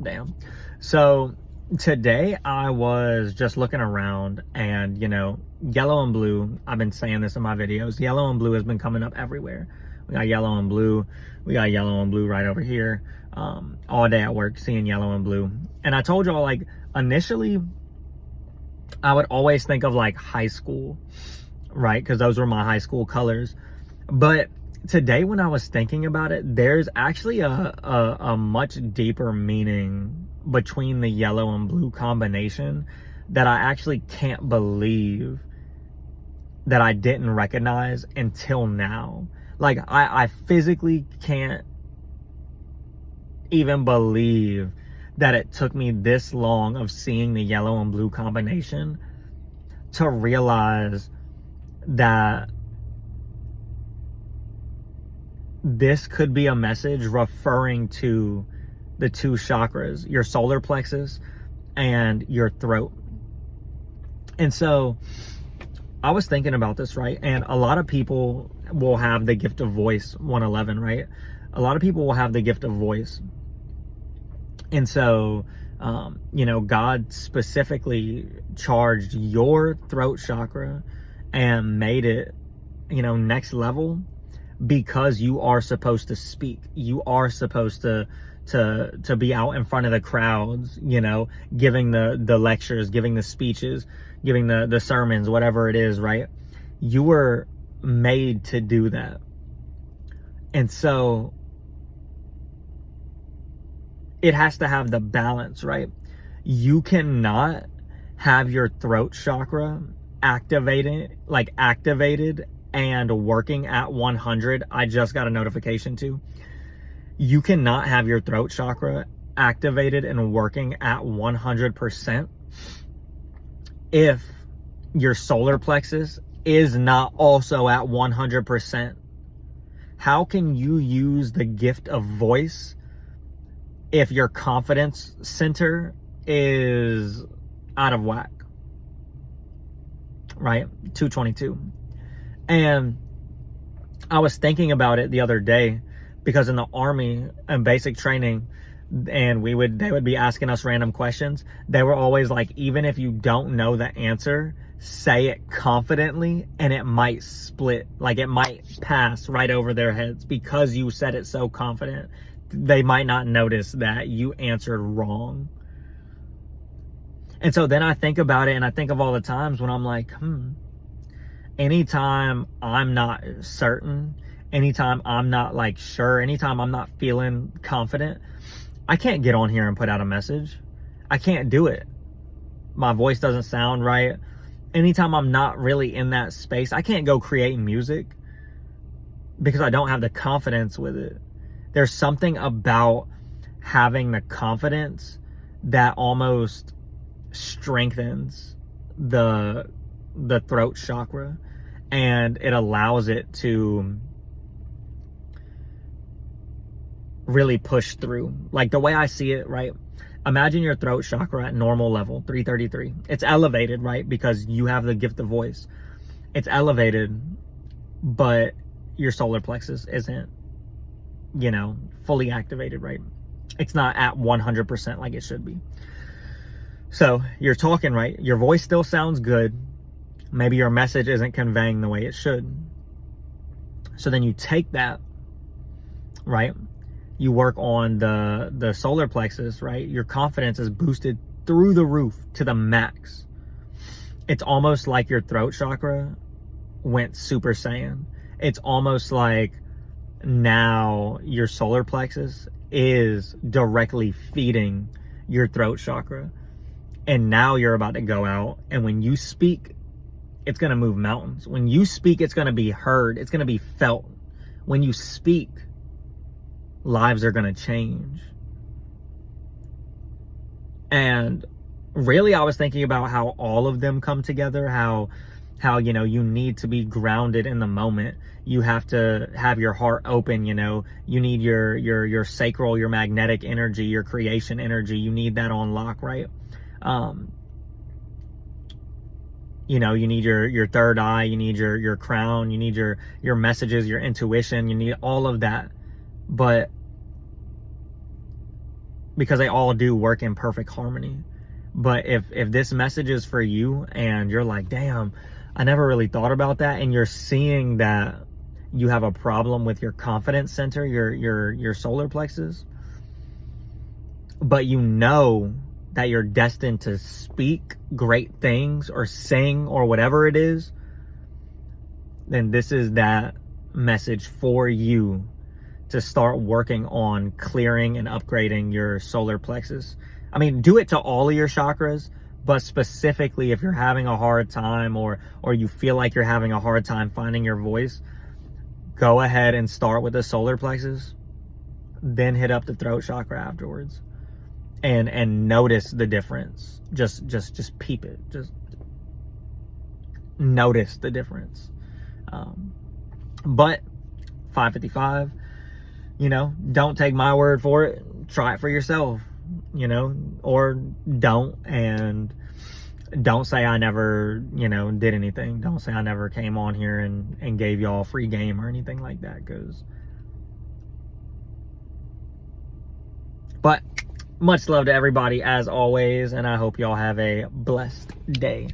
Damn. So today I was just looking around and, yellow and blue, I've been saying this in my videos, yellow and blue has been coming up everywhere. We got yellow and blue. We got yellow and blue right over here. All day at work, seeing yellow and blue. And I told y'all, like, initially, I would always think of, like, high school, right? Because those were my high school colors. But today, when I was thinking about it, there's actually a much deeper meaning between the yellow and blue combination that I actually can't believe that I didn't recognize until now. Like, I physically can't even believe that it took me this long of seeing the yellow and blue combination to realize that this could be a message referring to the two chakras, your solar plexus and your throat. And so I was thinking about this, right? And a lot of people will have the gift of voice, 111, right? A lot of people will have the gift of voice. And so, God specifically charged your throat chakra and made it, next level, because you are supposed to speak. You are supposed to be out in front of the crowds, giving the lectures, giving the speeches, giving the sermons, whatever it is, right? You were made to do that. And so it has to have the balance, right? You cannot have your throat chakra activated and working at 100. I just got a notification too. You cannot have your throat chakra activated and working at 100% if your solar plexus is not also at 100%. How can you use the gift of voice if your confidence center is out of whack? Right? 222. And I was thinking about it the other day, because in the Army and basic training, and they would be asking us random questions. They were always like, even if you don't know the answer, say it confidently and it might split. Like, it might pass right over their heads because you said it so confident. They might not notice that you answered wrong. And so then I think about it, and I think of all the times when I'm like, anytime I'm not certain, anytime I'm not like sure, anytime I'm not feeling confident, I can't get on here and put out a message. I can't do it. My voice doesn't sound right. Anytime I'm not really in that space, I can't go create music because I don't have the confidence with it. There's something about having the confidence that almost strengthens the throat chakra, and it allows it to really push through. Like, the way I see it, right? Imagine your throat chakra at normal level, 333. It's elevated, right? Because you have the gift of voice. It's elevated, but your solar plexus isn't, fully activated, right? It's not at 100% like it should be. So you're talking, right? Your voice still sounds good. Maybe your message isn't conveying the way it should. So then you take that, right? You work on the solar plexus, right? Your confidence is boosted through the roof to the max. It's almost like your throat chakra went Super Saiyan. It's almost like now your solar plexus is directly feeding your throat chakra. And now you're about to go out, and when you speak, it's going to move mountains. When you speak, it's going to be heard. It's going to be felt. When you speak, lives are going to change. And really, I was thinking about how all of them come together, how you need to be grounded in the moment. You have to have your heart open, you need your sacral, your magnetic energy, your creation energy. You need that on lock, right? You need your third eye, you need your crown, you need your messages, your intuition, you need all of that. But because they all do work in perfect harmony. But if this message is for you and you're like, damn, I never really thought about that, and you're seeing that you have a problem with your confidence center, your solar plexus, but you know that you're destined to speak great things or sing or whatever it is, then this is that message for you to start working on clearing and upgrading your solar plexus. I mean, do it to all of your chakras, but specifically if you're having a hard time or you feel like you're having a hard time finding your voice, go ahead and start with the solar plexus, then hit up the throat chakra afterwards, and notice the difference. Just peep it. Just notice the difference. But 555, you know, don't take my word for it. Try it for yourself, you know, or don't. And don't say I never, you know, did anything. Don't say I never came on here and gave y'all free game or anything like that. But much love to everybody as always, and I hope y'all have a blessed day.